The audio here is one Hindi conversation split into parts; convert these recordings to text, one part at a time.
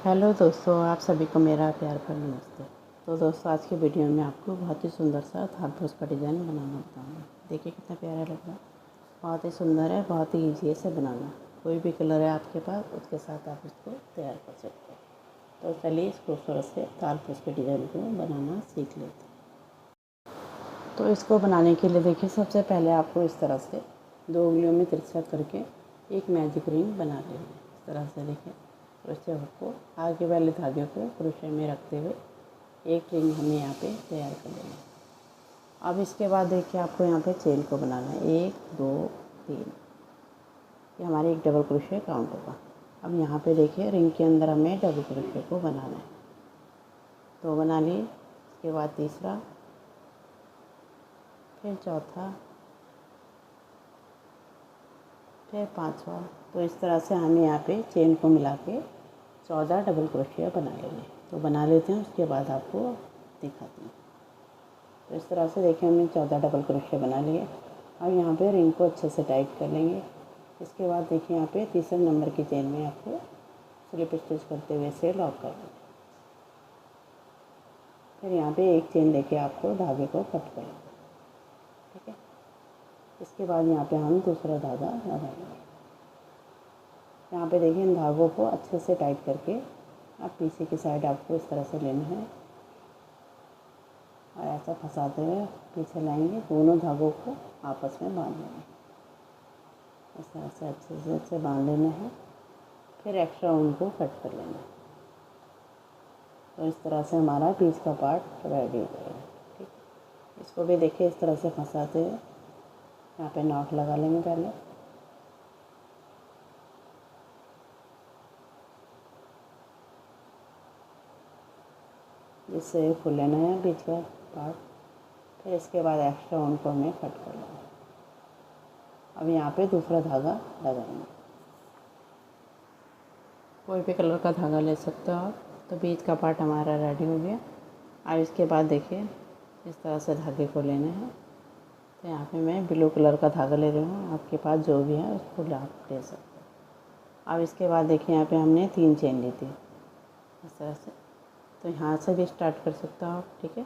हेलो दोस्तों, आप सभी को मेरा प्यार भरा नमस्ते। तो दोस्तों, आज की वीडियो में आपको बहुत ही सुंदर सा थाल पोज का डिज़ाइन बनाना बताऊंगा। देखिए कितना प्यारा लग रहा है। बहुत ही सुंदर है, बहुत ही ईजी है इसे बनाना। कोई भी कलर है आपके पास, उसके साथ आप इसको तैयार कर सकते हैं। तो चलिए इस खूबसूरत से थाल पोज के डिज़ाइन को बनाना सीख लेते हैं। तो इसको बनाने के लिए देखिए, सबसे पहले आपको इस तरह से 2 उंगलियों में तिरछा करके एक मैजिक रिंग बना लेंगे। इस तरह से देखिए, क्रोशे को आगे वाले धागे को क्रोशे में रखते हुए एक रिंग हमें यहाँ पे तैयार कर लेना है। अब इसके बाद देखिए, आपको यहाँ पे चेन को बनाना है 1 2 3। ये हमारे एक डबल क्रोशे काउंट होगा। अब यहाँ पे देखिए, रिंग के अंदर हमें डबल क्रोशे को बनाना है। तो बना लिए। इसके बाद तीसरा, फिर चौथा, फिर पांचवा। तो इस तरह से हमें यहाँ पे चेन को मिला के 14 डबल क्रोशिया बना लेंगे। तो बना लेते हैं, उसके बाद आपको दिखाती हूँ। तो इस तरह से देखिए, हमने 14 डबल क्रोशिया बना लिए। अब यहाँ पे रिंग को अच्छे से टाइट कर लेंगे। इसके बाद देखिए, यहाँ पे तीसरे नंबर की चेन में आपको स्लिप स्टिच करते हुए इसे लॉक कर लेंगे। फिर यहाँ पे एक चेन लेके आपको धागे को कट कर लेंगे। ठीक है। इसके बाद यहाँ पे हम दूसरा धागा लगाएंगे। यहाँ पे देखिए, इन धागों को अच्छे से टाइट करके अब पीछे की साइड आपको इस तरह से लेना है और ऐसा फंसाते हुए पीछे लाएंगे। दोनों धागों को आपस में बांध लेंगे। इस तरह से अच्छे से बांध लेना है। फिर एक्स्ट्रा ऊन को कट कर लेना है। तो इस तरह से हमारा बीच का पार्ट रेडी हो जाएगा। ठीक, इसको भी देखिए, इस तरह से फंसाते हुए यहाँ पे नॉट लगा लेंगे पहले। जिससे खुल लेना है बीच का पार्ट। फिर इसके बाद एक्स्ट्रा ऊन को हमें कट कर लेना है। अब यहाँ पे दूसरा धागा लगाएंगे। कोई भी कलर का धागा ले सकते हो आप। तो बीच का पार्ट हमारा रेडी हो गया। अब इसके बाद देखिए, इस तरह से धागे को लेना है। तो यहाँ पे मैं ब्लू कलर का धागा ले रही हूँ। आपके पास जो भी है उसको आप ले सकते हो। अब इसके बाद देखिए, यहाँ पे हमने 3 चेन ली थी इस तरह से। तो यहाँ से भी स्टार्ट कर सकते हो आप। ठीक है,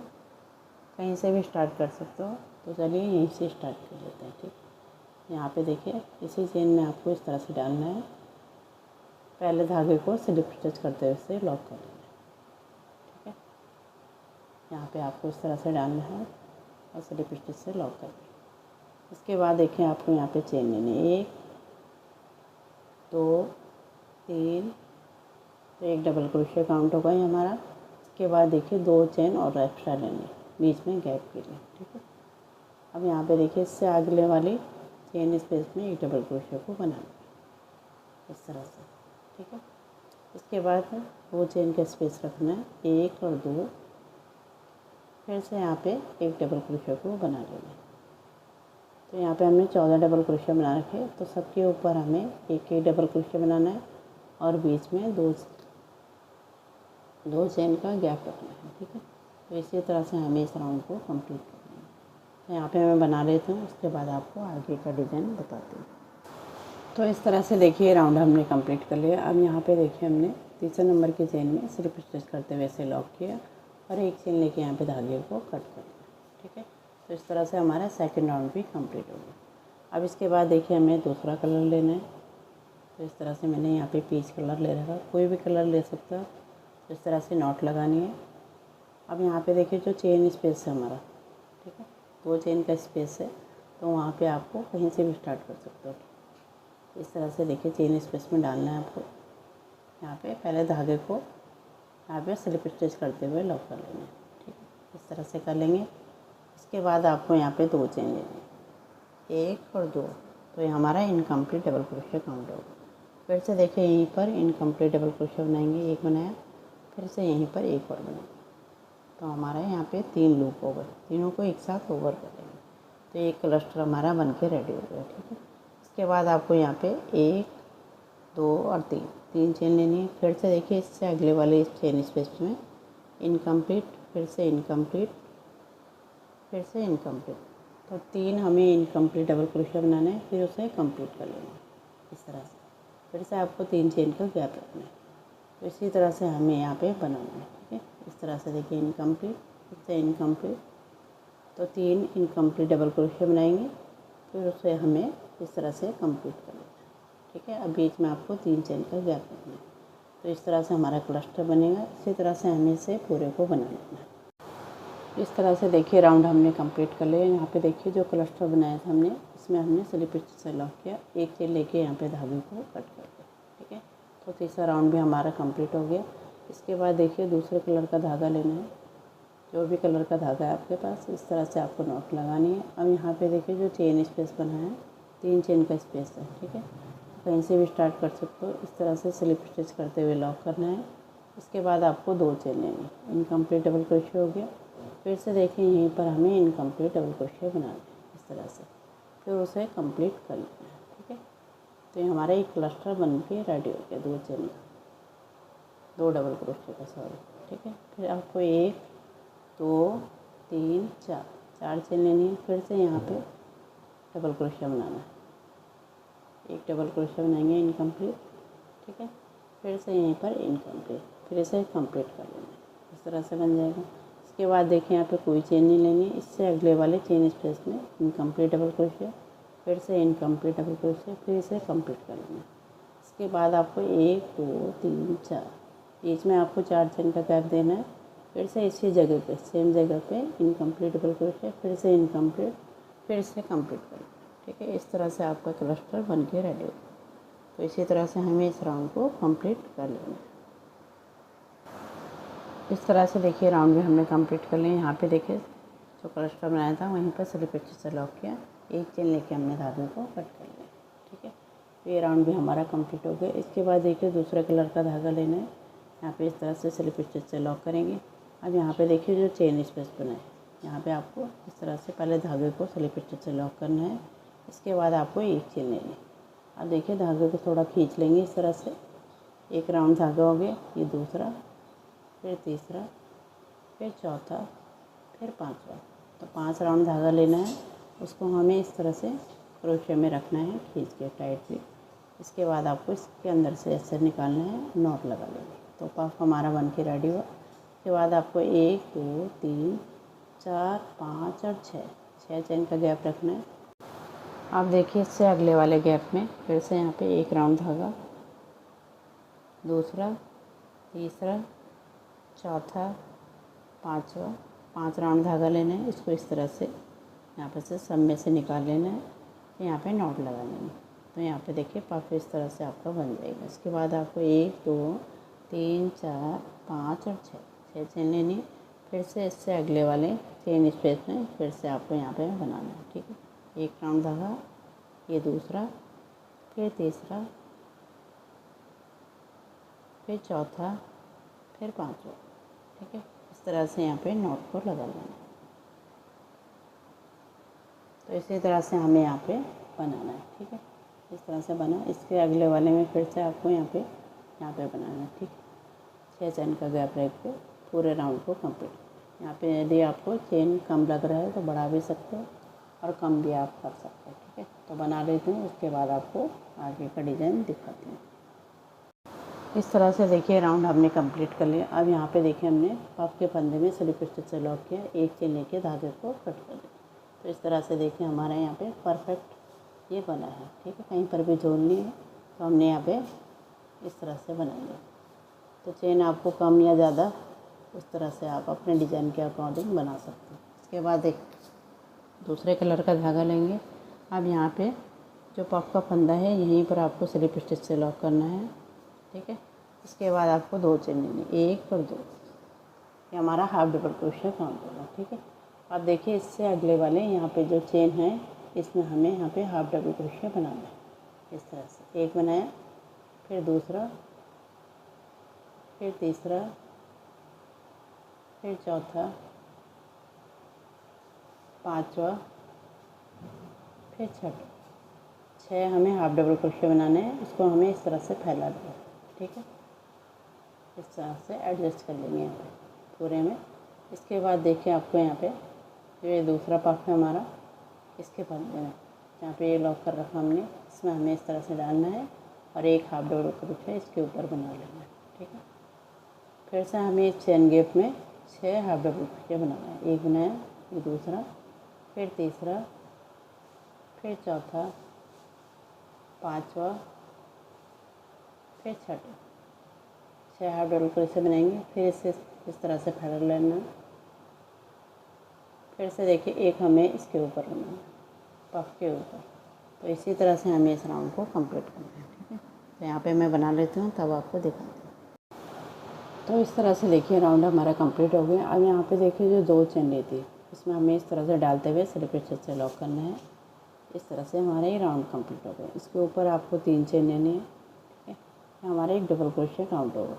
कहीं से भी स्टार्ट कर सकते हो। तो चलिए यहीं से स्टार्ट कर लेते हैं। ठीक, यहाँ पे देखिए, इसी चेन में आपको इस तरह से डालना है। पहले धागे को स्लिप स्टिच करते हुए इसे लॉक कर लेना है। ठीक है, यहाँ पे आपको इस तरह से डालना है और स्लिप स्टिच से लॉक कर लेना है। इसके बाद देखिए, आपको यहाँ पे चेन लेनी है 1 2 3। तो एक डबल क्रोशिया काउंट होगा ये हमारा। इसके बाद देखिए, 2 चेन और एक्स्ट्रा लेंगे बीच में गैप के लिए। ठीक है, अब यहाँ पे देखिए, इससे अगले वाली चेन स्पेस में एक डबल क्रोशिया को बनाना है इस तरह से। ठीक है, इसके बाद 2 चेन का स्पेस रखना है 1 और 2। फिर से यहाँ पे एक डबल क्रोशिया को बना लेना है। तो यहाँ पे हमने 14 डबल क्रोशिया बना रखे। तो सबके ऊपर हमें एक डबल क्रोशिया बनाना है और बीच में 2 चेन का गैप रखना है। ठीक है, तो इसी तरह से हमें इस राउंड को कंप्लीट करना है। तो यहाँ पे मैं बना लेती हूँ, उसके बाद आपको आगे का डिज़ाइन बताती हूँ। तो इस तरह से देखिए, राउंड हमने कंप्लीट कर लिया। अब यहाँ पे देखिए, हमने तीसरे नंबर की चेन में स्लिप स्टिच करते हुए इसे लॉक किया और एक चेन लेके यहाँ पे धागे को कट कर लिया। ठीक है, तो इस तरह से हमारा सेकंड राउंड भी कंप्लीट हो गया। अब इसके बाद देखिए, हमें दूसरा कलर लेना है। तो इस तरह से मैंने यहाँ पे पीच कलर ले रखा, कोई भी कलर ले सकते हो। तो इस तरह से नॉट लगानी है। अब यहाँ पे देखिए, जो चेन स्पेस है हमारा, ठीक है, 2 चेन का स्पेस है। तो वहाँ पे आपको कहीं से भी स्टार्ट कर सकते हो। इस तरह से देखिए, चेन स्पेस में डालना है आपको। यहाँ पे पहले धागे को यहाँ पे स्लिप स्टिच करते हुए लॉक कर लेना है। ठीक है, इस तरह से कर लेंगे। इसके बाद आपको यहाँ पे 2 चेन लेनी है 1 और 2। तो ये हमारा इनकम्प्लीट डबल क्रोशिया काउंट होगा। फिर से देखिए, यहीं पर इनकम्प्लीट डबल क्रोशिया बनाएंगे, एक बनाया। फिर से यहीं पर एक और बनाएंगे। तो हमारा यहाँ पे 3 लूप हो गए। तीनों को एक साथ ओवर कर लेंगे। तो एक क्लस्टर हमारा बन के रेडी हो गया। ठीक है, इसके बाद आपको यहाँ पे 1 2 और 3 चेन लेनी है। फिर से देखिए, इससे अगले वाले चेन स्पेस में इनकम्प्लीट, फिर से इनकम्प्लीट, फिर से इनकम्प्लीट। तो 3 हमें इनकम्प्लीट डबल क्रोशिया बनाना है, फिर उसे कंप्लीट कर लेना है इस तरह से। फिर से आपको 3 चेन का गैप रखना है। तो इसी तरह से हमें यहाँ पे बनाना है। ठीक है, इस तरह से देखिए इनकम्प्लीट, इससे इनकम्प्लीट, तो 3 इनकम्प्लीट डबल क्रोशिया बनाएंगे, फिर उसे हमें इस तरह से कंप्लीट कर लेना है। ठीक है, अब बीच में आपको 3 चेन का गैप रखना है। तो इस तरह से हमारा क्लस्टर बनेगा। इसी तरह से हमें इसे पूरे को बना लेना है। इस तरह से देखिए राउंड हमने कंप्लीट कर लिया। यहाँ पे देखिए जो क्लस्टर बनाया था हमने, इसमें हमने स्लिप स्टिच से लॉक किया, एक चेन लेके यहाँ पे धागे को कट कर दिया। ठीक है, तो तीसरा राउंड भी हमारा कंप्लीट हो गया। इसके बाद देखिए दूसरे कलर का धागा लेना है, जो भी कलर का धागा है आपके पास, इस तरह से आपको नॉट लगानी है। अब यहाँ पे देखिए जो चेन स्पेस बना है, 3 चेन का स्पेस है। ठीक है, कहीं से भी स्टार्ट कर सकते हो। इस तरह से स्लिप स्टिच करते हुए लॉक करना है। इसके बाद आपको 2 चेन लेनी है। इनकम्प्लीट डबल क्रोशिया हो गया। फिर से देखिए यहीं पर हमें इनकम्प्लीट डबल क्रोशिया बनाना है इस तरह से, फिर उसे कंप्लीट कर लेना है। ठीक है, तो ये हमारा एक क्लस्टर बन के रेडी हो गया 2 चेन का, 2 डबल क्रोशिया का, सॉरी। ठीक है, फिर आपको 1 2 3 4 चेन लेनी है। फिर से यहाँ पे डबल क्रोशिया बनाना है, एक डबल क्रोशिया बनाएंगे इनकम्प्लीट। ठीक है, फिर से यहीं पर इनकम्प्लीट, फिर इसे कंप्लीट कर लेना है। इस तरह से बन जाएगा। इसके बाद देखिए यहाँ पे कोई चेन नहीं लेनी, इससे अगले वाले चेन स्पेस में इनकम्प्लीट डबल क्रोशिया, फिर से इनकम्प्लीट डबल क्रोशिया, फिर इसे कंप्लीट कर लेना है। इसके बाद आपको 1 2 3 4, बीच में आपको 4 चेन का गैप देना है। फिर से इसी जगह पे, सेम जगह पे इनकम्प्लीट डबल क्रोशिया, फिर से इनकम्प्लीट, फिर से कंप्लीट कर लेना। ठीक है, इस तरह से आपका क्लस्टर बन के रेडी हो। तो इसी तरह से हमें इस राउंड को कंप्लीट कर लेना है। इस तरह से देखिए राउंड भी हमने कंप्लीट कर लिया। यहाँ पे देखिए जो क्लस्टर बनाया था वहीं पर स्लिप स्टिच से लॉक किया, एक चेन लेके हमने धागे को कट कर लिया। ठीक है, तो ये राउंड भी हमारा कंप्लीट हो गया। इसके बाद देखिए दूसरे कलर का धागा लेना है। यहाँ पे इस तरह से स्लिप स्टिच से लॉक करेंगे। अब यहाँ पे देखिए जो चेन स्पेस बना है, यहाँ पे आपको इस तरह से पहले धागे को स्लिप स्टिच से लॉक करना है। इसके बाद आपको एक चेन लेनी है। अब देखिए धागे को थोड़ा खींच लेंगे इस तरह से, एक राउंड धागा हो गया, ये दूसरा, फिर तीसरा, फिर चौथा, फिर पांचवा। तो 5 राउंड धागा लेना है, उसको हमें इस तरह से क्रोशिया में रखना है खींच के टाइटली। इसके बाद आपको इसके अंदर से ऐसे निकालना है, नॉट लगा लेंगे। तो पफ हमारा बन के रेडी हुआ। इसके बाद आपको 1 2 3 4 5 और 6 चेन का गैप रखना है। आप देखिए इससे अगले वाले गैप में फिर से यहाँ पे एक राउंड धागा, दूसरा, तीसरा, चौथा, पांचवा, 5 राउंड धागा लेना है। इसको इस तरह से यहाँ पे से सब में से निकाल लेना है, यहाँ पे नॉट लगा लेना है। तो यहाँ पे देखिए पफ इस तरह से आपका बन जाएगा। इसके बाद आपको 1 2 3 4 5 और 6 चेन लेनी है। फिर से इससे अगले वाले चेन स्पेस में फिर से आपको यहाँ पे बनाना है। ठीक है, एक राउंड धागा, ये दूसरा, फिर तीसरा, फिर चौथा, फिर पांचवा। ठीक है, इस तरह से यहाँ पे नॉट को लगा लेना है। तो इसी तरह से हमें यहाँ पे बनाना है। ठीक है, इस तरह से बना। इसके अगले वाले में फिर से आपको यहाँ पे बनाना है। ठीक है, 6 चेन का गैप रख के पूरे राउंड को कंप्लीट। यहाँ पे यदि आपको चेन कम लग रहा है तो बढ़ा भी सकते हो और कम भी आप कर सकते हो। ठीक है, तो बना लेते हैं, उसके बाद आपको आगे का डिज़ाइन दिखाते हैं। इस तरह से देखिए राउंड हमने कंप्लीट कर लिया। अब यहाँ पे देखिए हमने पफ के फंदे में स्लिप स्टिच से लॉक किया, एक चेन लेके धागे को कट कर दिया। तो इस तरह से देखिए हमारा यहाँ पे परफेक्ट ये बना है। ठीक है, कहीं पर भी जोड़ नहीं है। तो हमने यहाँ पे इस तरह से बनाएंगे। तो चेन आपको कम या ज़्यादा उस तरह से आप अपने डिज़ाइन के अकॉर्डिंग बना सकते हैं। इसके बाद एक दूसरे कलर का धागा लेंगे। अब यहाँ पे जो पफ का फंदा है यहीं पर आपको स्लिप स्टिच से लॉक करना है। ठीक है, इसके बाद आपको 2 चेन लेनी, 1 और 2। ये हमारा हाफ डबल क्रोशिया काउंट होगा। ठीक है, अब देखिए इससे अगले वाले यहाँ पे जो चेन है इसमें हमें यहाँ पे हाफ डबल क्रोशिया बनाना है। इस तरह से एक बनाया, फिर दूसरा, फिर तीसरा, फिर चौथा, पांचवा, फिर छठा। 6 हमें हाफ डबल क्रोशिया बनाना है। इसको हमें इस तरह से फैला देना है। ठीक है, इस तरह से एडजस्ट कर लेंगे यहाँ पे पूरे में। इसके बाद देखिए आपको यहाँ पे जो ये दूसरा पफ है हमारा, इसके फंदे में जहाँ पे ये लॉक कर रखा हमने, इसमें हमें इस तरह से डालना है और एक हाफ डबल क्रोशिया इसके ऊपर बना लेना है। ठीक है, फिर से हमें इस चेन गैप में 6 हाफ डबल क्रोशिया बनाना है। एक बनाया, फिर दूसरा, फिर तीसरा, फिर चौथा, पांचवा, फिर छठा। 6 हाफ डबल क्रोशिया बनाएंगे। फिर इसे इस तरह से फैला लेना। फिर से देखिए एक हमें इसके ऊपर बनाना है, पफ के ऊपर। तो इसी तरह से हमें इस राउंड को कंप्लीट करना है। ठीक है, तो यहाँ पे मैं बना लेती हूँ, तब आपको दिखाती हूँ। तो इस तरह से देखिए राउंड हमारा कंप्लीट हो गया। अब यहाँ पे देखिए जो 2 चेन ली थी, इसमें हमें इस तरह से डालते हुए स्लिप स्टिच से लॉक करना है। इस तरह से हमारा ये राउंड कंप्लीट हो गया। इसके ऊपर आपको 3 चेन लेनी है। ठीक है, हमारा एक डबल क्रोशिया काउंट होगा।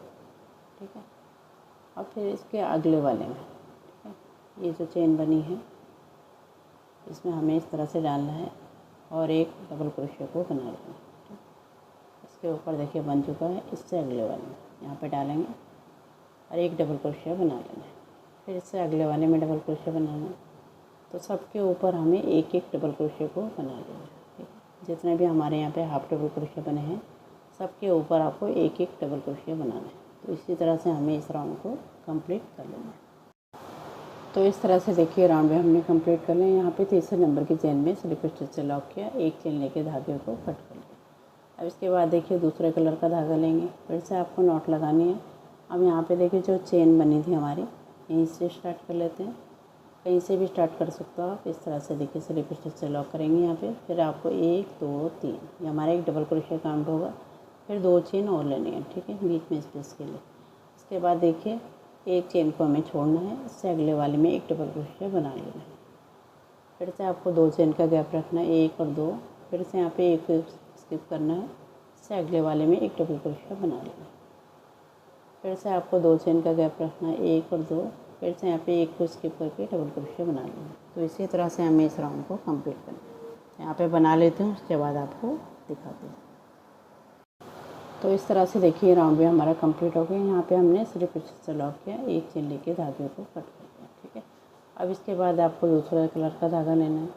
ठीक है, अब फिर इसके अगले वाले में, ठीक है, ये जो चेन बनी है इसमें हमें इस तरह से डालना है और एक डबल क्रोशिया को बना लेना है। ठीक, इसके ऊपर देखिए बन चुका है। इससे अगले वाले में यहाँ पे डालेंगे और एक डबल क्रोशिया बना लेना है। फिर इससे अगले वाले में डबल क्रोशिया बनाना है। तो सबके ऊपर हमें एक एक डबल क्रोशिया को बना लेना है। ठीक है, जितने भी हमारे यहाँ पे हाफ डबल क्रोशिया बने हैं, सबके ऊपर आपको एक एक डबल क्रोशिया बनाना है। तो इसी तरह से हमें इस राउंड को कंप्लीट कर लेना है। तो इस तरह से देखिए राउंड में हमने कंप्लीट कर लिया। यहाँ पे तीसरे नंबर की चेन में स्लिप स्टिच से लॉक किया, एक चेन लेके धागे को कट कर लिया। अब इसके बाद देखिए दूसरे कलर का धागा लेंगे, फिर से आपको नॉट लगानी है। अब यहाँ पे देखिए जो चेन बनी थी हमारी, यहीं से स्टार्ट कर लेते हैं। कहीं से भी स्टार्ट कर सकते हो आप। इस तरह से देखिए स्लिप स्टिच से लॉक करेंगे यहाँ पे। फिर आपको 1 2 3 ये हमारा एक डबल क्रोशिया काउंट होगा। फिर 2 चेन और लेनी है। ठीक है, बीच में स्पेस के लिए। इसके बाद देखिए एक चेन को हमें छोड़ना है, इससे अगले वाले में एक डबल क्रोशिया बना लेना है। फिर से आपको 2 चेन का गैप रखना है, 1 और 2। फिर से यहाँ पे एक स्किप करना है, इससे अगले वाले में एक डबल क्रोशिया बना लेना है। फिर से आपको 2 चेन का गैप रखना है, 1 और 2। फिर से यहाँ पे एक को स्किप करके डबल क्रोशिया बना लेना है। तो इसी तरह से हमें इस राउंड को कंप्लीट करना है। यहाँ पे बना लेते हैं, उसके बाद आपको दिखाते हैं। तो इस तरह से देखिए राउंड भी हमारा कंप्लीट हो गया। यहाँ पे हमने स्लिप स्टिच से लॉक किया, एक चेन लेके धागे को कट कर दिया। ठीक है, अब इसके बाद आपको दूसरा कलर का धागा लेना है,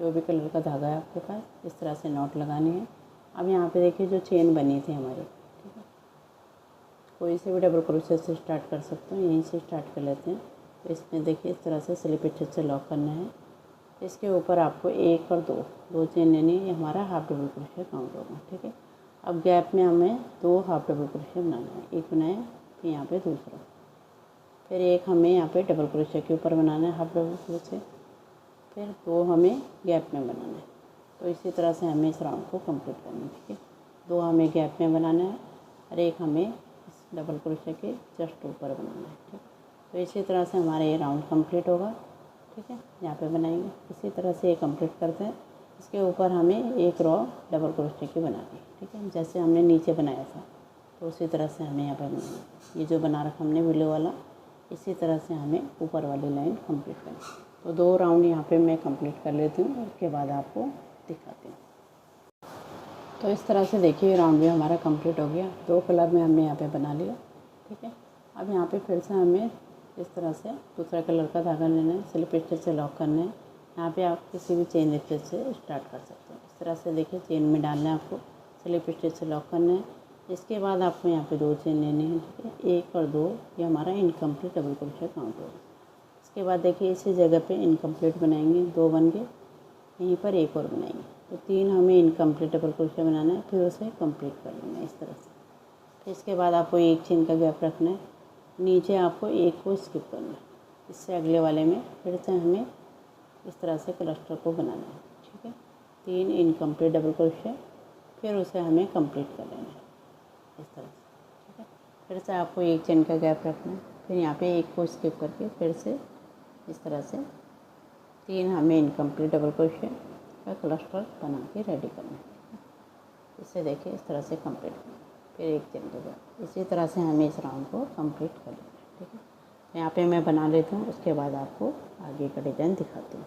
जो भी कलर का धागा है आपके पास। इस तरह से नॉट लगानी है। अब यहाँ पे देखिए जो चेन बनी थी हमारी, ठीक है, कोई से भी डबल क्रोशिया से स्टार्ट कर सकते हो, यहीं से स्टार्ट कर लेते हैं। तो इसमें देखिए इस तरह से स्लिप स्टिच से लॉक करना है। इसके ऊपर आपको 1 और 2 चेन लेनी है। ये हमारा हाफ डबल क्रोशिया काउंट होगा। ठीक है, अब गैप में हमें 2 हाफ डबल क्रोशिया बनाना है। एक बनाया, फिर यहाँ पे दूसरा, फिर एक हमें यहाँ पे डबल क्रोशिया के ऊपर बनाना है हाफ डबल क्रोशिया, फिर 2 हमें गैप में बनाना है। तो इसी तरह से हमें इस राउंड को कंप्लीट करना है। ठीक है, 2 हमें गैप में बनाना है और एक हमें इस डबल क्रोशिया के जस्ट ऊपर बनाना है। ठीक, तो इसी तरह से हमारा ये राउंड कंप्लीट होगा। ठीक है, यहाँ पे बनाएंगे, इसी तरह से ये कंप्लीट करते हैं। इसके ऊपर हमें एक रो डबल क्रोशिया की बनानी है। ठीक है, जैसे हमने नीचे बनाया था, तो उसी तरह से हमें यहाँ पे बनाना है। ये जो बना रखा हमने विलो वाला, इसी तरह से हमें ऊपर वाली लाइन कंप्लीट करनी है। तो 2 राउंड यहाँ पे मैं कंप्लीट कर लेती हूँ, उसके बाद आपको दिखाती हूँ। तो इस तरह से देखिए राउंड भी हमारा कंप्लीट हो गया। 2 कलर में हमने यहाँ पे बना लिया। ठीक है, अब यहाँ पे फिर से हमें इस तरह से दूसरा कलर का धागा लेना है, स्लिप स्टिच से लॉक करना है। यहाँ पे आप किसी भी चेन स्टिच से स्टार्ट कर सकते हैं। इस तरह से देखिए चेन में डालना है, आपको स्लिप स्टिच से लॉक करना है। इसके बाद आपको यहाँ पे 2 चेन लेनी है। ठीक है, 1 और 2 ये हमारा इनकम्प्लीट डबल क्रोशिया काउंट होगा। इसके बाद देखिए इसी जगह पे इनकम्प्लीट बनाएंगे, 2 बन गए, यहीं पर एक और बनाएंगे। तो 3 हमें इनकम्प्लीट डबल क्रोशिया बनाना है, फिर उसे कंप्लीट कर लेना है इस तरह से। फिर इसके बाद आपको एक चेन का गैप रखना है, नीचे आपको एक को स्किप करना है, इससे अगले वाले में फिर से हमें इस तरह से क्लस्टर को बनाना है। ठीक है, 3 इनकम्प्लीट डबल क्रोशिया, फिर उसे हमें कंप्लीट कर लेना है इस तरह से। ठीक है, फिर से आपको एक चेन का गैप रखना है, फिर यहाँ पे एक को स्किप करके फिर से इस तरह से 3 हमें इनकम्प्लीट डबल क्रोशिया का क्लस्टर बना के रेडी करना है। इसे देखिए इस तरह से कंप्लीट करना है, फिर एक चेन के बाद। इसी तरह से हमें इस राउंड को कंप्लीट कर लेना है। ठीक है, यहाँ पे मैं बना लेती हूँ, उसके बाद आपको आगे का डिज़ाइन दिखाती हूँ।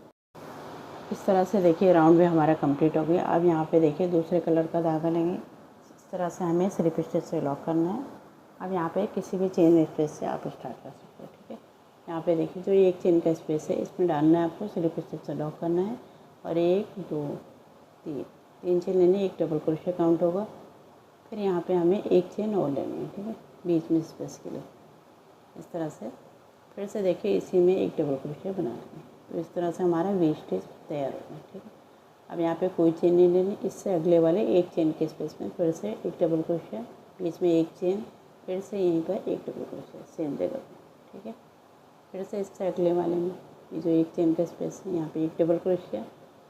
इस तरह से देखिए राउंड भी हमारा कंप्लीट हो गया। अब यहाँ पे देखिए दूसरे कलर का धागा लेंगे, इस तरह से हमें स्लिप स्टिच से लॉक करना है। अब यहाँ पे किसी भी चेन स्पेस से आप स्टार्ट कर सकते हो। ठीक है, यहाँ पे देखिए जो एक चेन का स्पेस है, इसमें डालना है, आपको स्लिप स्टिच से लॉक करना है और 1 2 3 चेन लेनी है, एक डबल क्रोशिया काउंट होगा। फिर यहाँ पे हमें एक चेन और लेनी है। ठीक है, बीच में स्पेस के लिए। इस तरह से फिर से देखिए इसी में एक डबल क्रोशिया बना लेंगे। तो इस तरह से हमारा वी स्टिच तैयार होगा। ठीक है, अब यहाँ पे कोई चेन नहीं लेनी, इससे अगले वाले एक चेन के स्पेस में फिर से एक डबल क्रोशिया, बीच में एक चेन, फिर से यहीं पर एक डबल क्रोशिया सेम जगह पे। ठीक है, फिर से इससे अगले वाले में ये जो एक चेन का स्पेस है यहाँ पे एक डबल क्रोशिया,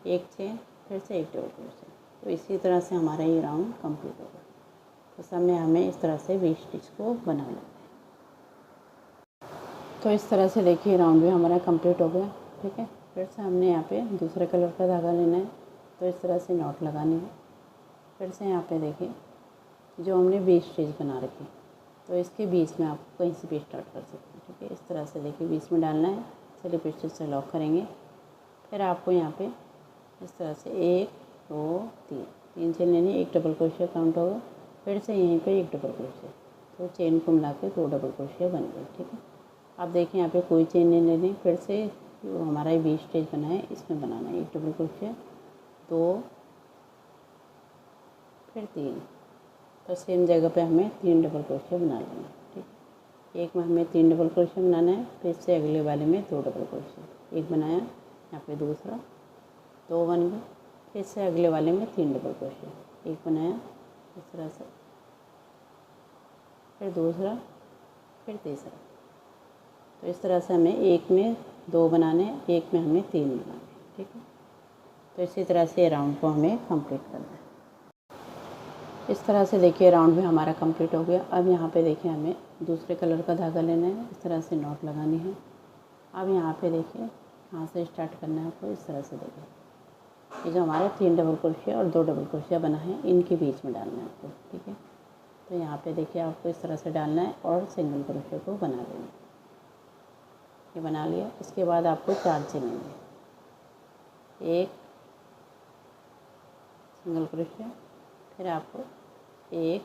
एक चेन, फिर से एक डबल क्रोशिया। तो इसी तरह से हमारा ये राउंड कंप्लीट होगा। तो सब में हमें इस तरह से वी स्टिच को बना लेना है। तो इस तरह से देखिए राउंड भी हमारा कंप्लीट हो गया। ठीक है, फिर से हमने यहाँ पे दूसरे कलर का धागा लेना है। तो इस तरह से नॉट लगानी है। फिर से यहाँ पे देखिए जो हमने वी स्टिच बना रखी, तो इसके बीच में आप कहीं से भी स्टार्ट कर सकते हैं। ठीक है, इस तरह से देखिए बीच में डालना है, स्लिप स्टिच से लॉक करेंगे। फिर आपको यहाँ पे इस तरह से 1 2 3 चेन लेनी, एक डबल क्रोशिया काउंट होगा। फिर से यहीं पे एक डबल क्रोशिया, तो चेन को मिला के 2 डबल क्रोशिया बन गई। ठीक है, आप देखिए यहाँ पे कोई चेन नहीं लेनी। फिर से जो हमारा वी स्टिच बना है इसमें बनाना है, एक डबल क्रोशिया, 2, फिर 3। तो सेम जगह पे हमें 3 डबल क्रोशिया बना लेना है। ठीक है, एक में हमें 3 डबल क्रोशिया बनाना है, फिर से अगले वाले में 2 डबल क्रोशिया, एक बनाया, यहाँ पे दूसरा, 2 बन गए। फिर से अगले वाले में 3 डबल क्रोशिया, एक बनाया इस तरह से, फिर दूसरा, फिर तीसरा। तो इस तरह से हमें एक में 2 बनाने हैं, एक में हमें 3 बनाने हैं। ठीक है, तो इसी तरह से राउंड को हमें कंप्लीट करना है। इस तरह से देखिए राउंड भी हमारा कंप्लीट हो गया। अब यहाँ पे देखिए हमें दूसरे कलर का धागा लेना है, इस तरह से नॉट लगानी है। अब यहाँ पे देखिए कहाँ से स्टार्ट करना है आपको, इस तरह से देखिए ये जो हमारे 3 डबल क्रोशिया और 2 डबल क्रोशिया बना है इनके बीच में डालना है आपको। ठीक है, तो यहाँ पे देखिए आपको इस तरह से डालना है और सिंगल क्रोशिया को बना लेना है। ये बना लिया। इसके बाद आपको 4 चेन लेंगे, एक सिंगल क्रोशिया, फिर आपको 1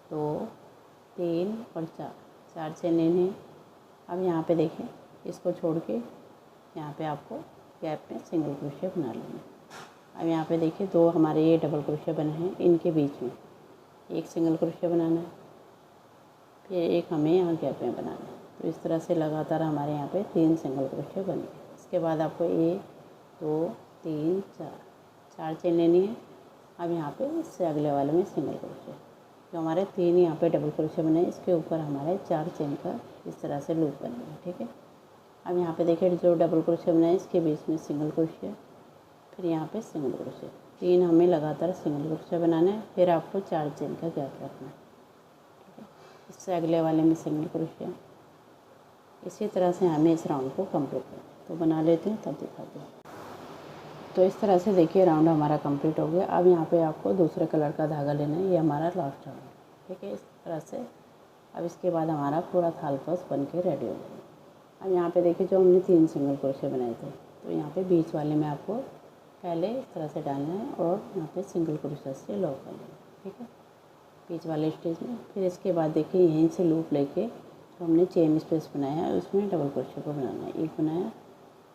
2 3 और 4 चेन लेनी है। अब यहाँ पे देखिए इसको छोड़ के यहाँ पे आपको गैप में सिंगल क्रोशिया बना लेना है। अब यहाँ पे देखिए 2 हमारे ये डबल क्रोशिया बने हैं, इनके बीच में एक सिंगल क्रोशिया बनाना है, फिर एक हमें यहाँ गैप में बनाना है। तो इस तरह से लगातार हमारे यहाँ पे 3 सिंगल क्रोशिया बन गए। इसके बाद आपको 1 2 3 4 चेन लेनी है। अब यहाँ पे इससे अगले वाले में सिंगल क्रोशिया, जो हमारे 3 यहाँ पे डबल क्रोशिया बने इसके ऊपर हमारे 4 चेन का इस तरह से लूप बनेगा। ठीक है, अब यहाँ पे देखिए जो डबल क्रोशिया बनाए इसके बीच में सिंगल क्रोशिया, फिर यहाँ पे सिंगल क्रोशिया, 3 हमें लगातार सिंगल क्रोशिया बनाना है। फिर आपको 4 चेन का गैप रखना है। ठीक है, इससे अगले वाले में सिंगल क्रोशिया। इसी तरह से हमें इस राउंड को कंप्लीट करना है। तो बना लेते हैं तब दिखाते हैं। तो इस तरह से देखिए राउंड हमारा कंप्लीट हो गया। अब यहाँ पे आपको दूसरे कलर का धागा लेना है, ये हमारा लास्ट राउंड है। ठीक है, इस तरह से अब इसके बाद हमारा पूरा थाल फर्स्ट बन के रेडी हो जाएगा। अब यहाँ पे देखिए जो हमने 3 सिंगल क्रोशिया बनाए थे, तो यहाँ पे बीच वाले में आपको पहले इस तरह से डालना है और यहाँ पे सिंगल क्रोशिया से लॉक कर लेना है। ठीक है, बीच वाले स्टेज में। फिर इसके बाद देखिए यहीं से लूप लेके जो हमने चेन स्पेस बनाया है उसमें डबल क्रोशिया को बनाना है। एक बनाया,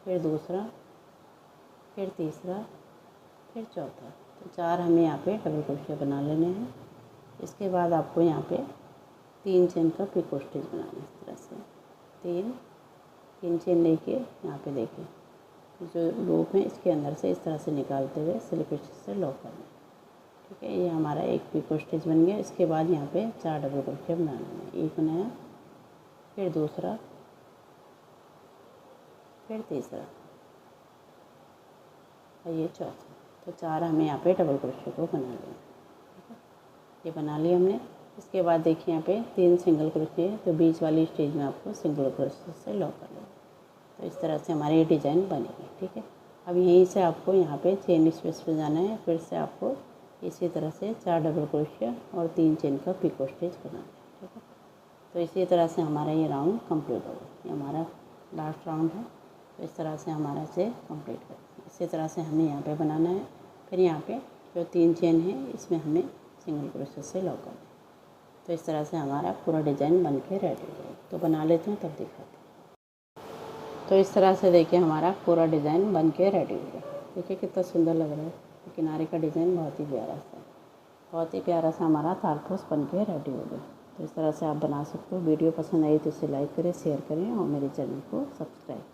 फिर दूसरा, फिर तीसरा, फिर चौथा। तो 4 हमें यहाँ पे डबल क्रोशिया बना लेने हैं। इसके बाद आपको यहाँ पे 3 चेन का पिको स्टिच बनाना है। इस तरह से 3 चेन लेके यहाँ पे देखिए जो लूप है इसके अंदर से इस तरह से निकालते हुए स्लिप स्टिच से लॉक करना है। ठीक है, ये हमारा एक पिको स्टिच बन गया। इसके बाद यहाँ पे 4 डबल क्रोशिया बनाना है। एक बनाया, फिर दूसरा, फिर तीसरा और ये चौथा। तो 4 हमें यहाँ पे डबल क्रोशिया को बना लेना है। ठीक है, ये बना लिया हमने। इसके बाद देखिए यहाँ पे 3 सिंगल क्रोशिया, तो बीच वाली स्टेज में आपको सिंगल क्रोशिया से लॉक कर लेना। तो इस तरह से हमारी ये डिज़ाइन बनेगी। ठीक है, अब यहीं से आपको यहाँ पे चेन स्पेस पे जाना है। फिर से आपको इसी तरह से 4 डबल क्रोशिया और 3 चेन का पिको स्टिच बनाना है। ठीक है, तो इसी तरह से हमारा ये राउंड कंप्लीट होगा। ये हमारा लास्ट राउंड है। तो इस तरह से हमारा इसे कंप्लीट करें। इसी तरह से हमें यहाँ पे बनाना है। फिर यहाँ पे जो 3 चेन है इसमें हमें सिंगल क्रोशिया से लॉक करना है। तो इस तरह से हमारा पूरा डिज़ाइन बन के रेडी हो जाएगा। तो बना लेते हैं तब दिखाते हैं। तो इस तरह से देखिए हमारा पूरा डिज़ाइन बन के रेडी हो गया। देखिए कितना सुंदर लग रहा है। किनारे का डिज़ाइन बहुत ही प्यारा सा हमारा थाल पोस्ट बन के रेडी हो गया। तो इस तरह से आप बना सकते हो। वीडियो पसंद आई तो इसे लाइक करें, शेयर करें और मेरे चैनल को सब्सक्राइब करें।